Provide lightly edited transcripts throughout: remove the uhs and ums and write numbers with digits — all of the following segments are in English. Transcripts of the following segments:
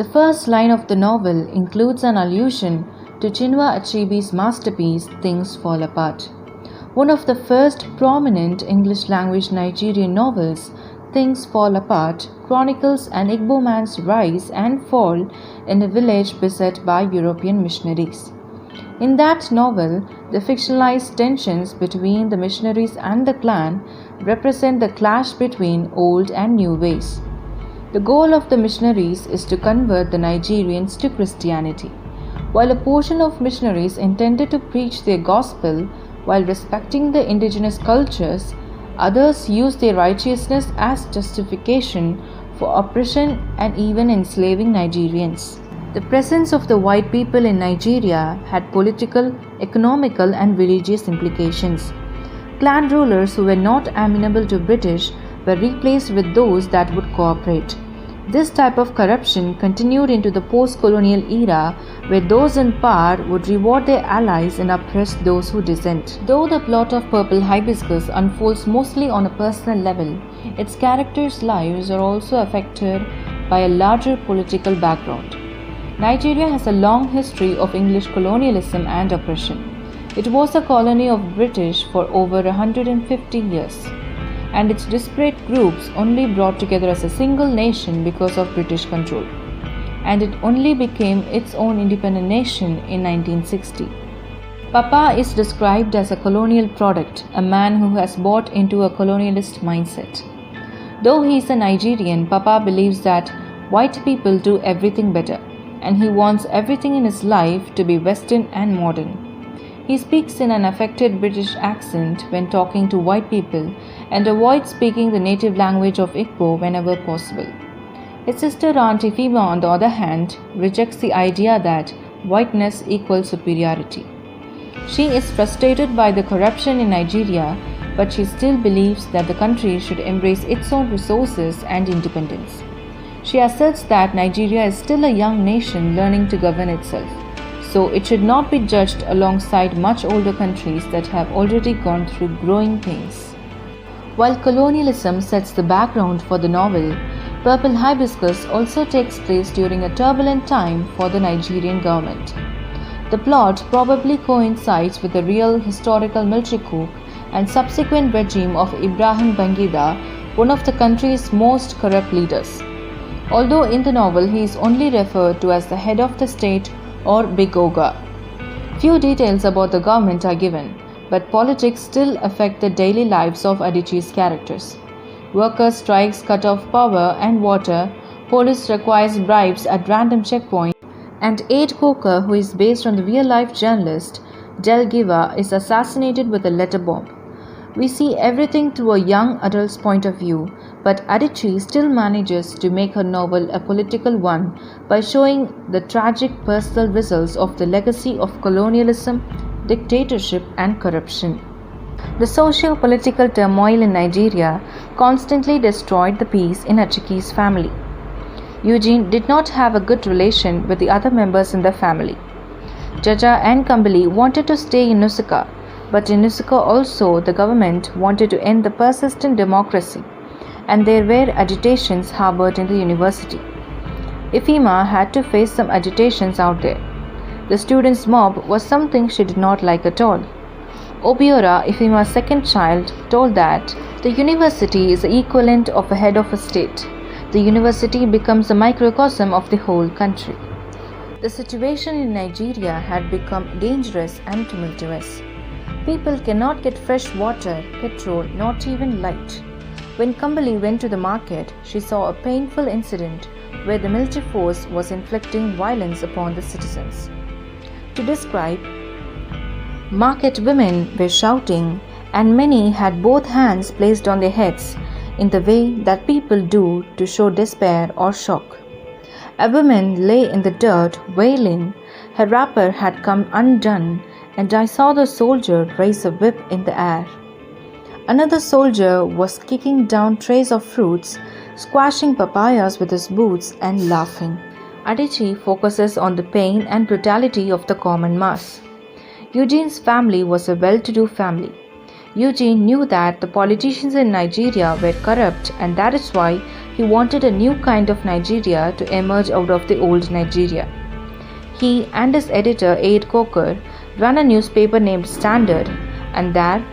The first line of the novel includes an allusion to Chinua Achebe's masterpiece Things Fall Apart. One of the first prominent English-language Nigerian novels, Things Fall Apart, chronicles an Igbo man's rise and fall in a village beset by European missionaries. In that novel, the fictionalized tensions between the missionaries and the clan represent the clash between old and new ways. The goal of the missionaries is to convert the Nigerians to Christianity. While a portion of missionaries intended to preach their gospel while respecting the indigenous cultures, others used their righteousness as justification for oppression and even enslaving Nigerians. The presence of the white people in Nigeria had political, economical, and religious implications. Clan rulers who were not amenable to British were replaced with those that would cooperate. This type of corruption continued into the post-colonial era, where those in power would reward their allies and oppress those who dissent. Though the plot of Purple Hibiscus unfolds mostly on a personal level, its characters' lives are also affected by a larger political background. Nigeria has a long history of English colonialism and oppression. It was a colony of British for over 150 years, and its disparate groups only brought together as a single nation because of British control, and it only became its own independent nation in 1960. Papa is described as a colonial product, a man who has bought into a colonialist mindset. Though he is a Nigerian, Papa believes that white people do everything better, and he wants everything in his life to be Western and modern. He speaks in an affected British accent when talking to white people and avoids speaking the native language of Igbo whenever possible. His sister Aunt Ifema, on the other hand, rejects the idea that whiteness equals superiority. She is frustrated by the corruption in Nigeria, but she still believes that the country should embrace its own resources and independence. She asserts that Nigeria is still a young nation learning to govern itself, so it should not be judged alongside much older countries that have already gone through growing pains. While colonialism sets the background for the novel, Purple Hibiscus also takes place during a turbulent time for the Nigerian government. The plot probably coincides with the real historical military coup and subsequent regime of Ibrahim Babangida, one of the country's most corrupt leaders. Although in the novel he is only referred to as the head of the state or Big Oga. Few details about the government are given, but politics still affect the daily lives of Adichie's characters. Workers' strikes cut off power and water, police requires bribes at random checkpoints, and Aide Coker, who is based on the real-life journalist Del Giva, is assassinated with a letter bomb. We see everything through a young adult's point of view, but Adichie still manages to make her novel a political one by showing the tragic personal results of the legacy of colonialism, dictatorship, and corruption. The socio-political turmoil in Nigeria constantly destroyed the peace in Achiki's family. Eugene did not have a good relation with the other members in the family. Jaja and Kambili wanted to stay in Nsukka, but in Nsukka also the government wanted to end the persistent democracy, and there were agitations harbored in the university. Ifema had to face some agitations out there. The students' mob was something she did not like at all. Obiora, Ifema's second child, told that the university is the equivalent of a head of a state. The university becomes a microcosm of the whole country. The situation in Nigeria had become dangerous and tumultuous. People cannot get fresh water, petrol, not even light. When Kambali went to the market, she saw a painful incident where the military force was inflicting violence upon the citizens. To describe, market women were shouting, and many had both hands placed on their heads in the way that people do to show despair or shock. A woman lay in the dirt wailing. Her wrapper had come undone, and I saw the soldier raise a whip in the air. Another soldier was kicking down trays of fruits, squashing papayas with his boots, and laughing. Adichie focuses on the pain and brutality of the common mass. Eugene's family was a well-to-do family. Eugene knew that the politicians in Nigeria were corrupt, and that is why He wanted a new kind of Nigeria to emerge out of the old Nigeria. He and his editor Aide Coker ran a newspaper named Standard, and there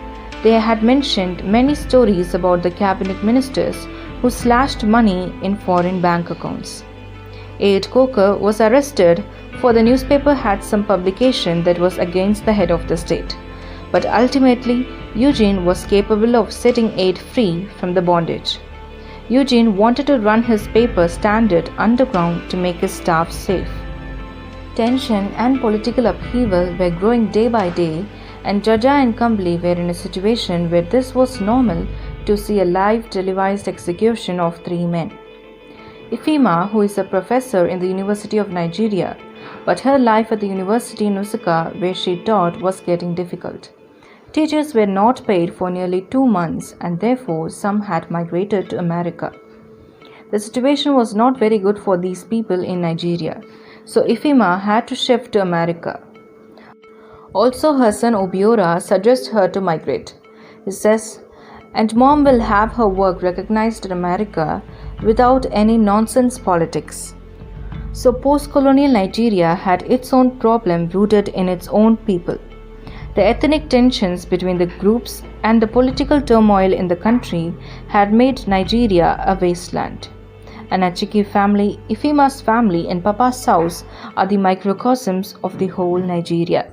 they had mentioned many stories about the cabinet ministers who slashed money in foreign bank accounts. Aide Coker was arrested for the newspaper had some publication that was against the head of the state. But ultimately, Eugene was capable of setting Aide free from the bondage. Eugene wanted to run his paper Standard underground to make his staff safe. Tension and political upheaval were growing day by day, and Jaja and Kambli were in a situation where this was normal to see a live televised execution of 3 men. Ifema, who is a professor in the University of Nigeria, but her life at the university in Nsukka, where she taught, was getting difficult. Teachers were not paid for nearly 2 months, and therefore some had migrated to America. The situation was not very good for these people in Nigeria, so Ifema had to shift to America. Also, her son Obiora suggests her to migrate. He says, and mom will have her work recognized in America without any nonsense politics. So post-colonial Nigeria had its own problem rooted in its own people. The ethnic tensions between the groups and the political turmoil in the country had made Nigeria a wasteland. An Adichie family, Ifema's family, and Papa's house are the microcosms of the whole Nigeria.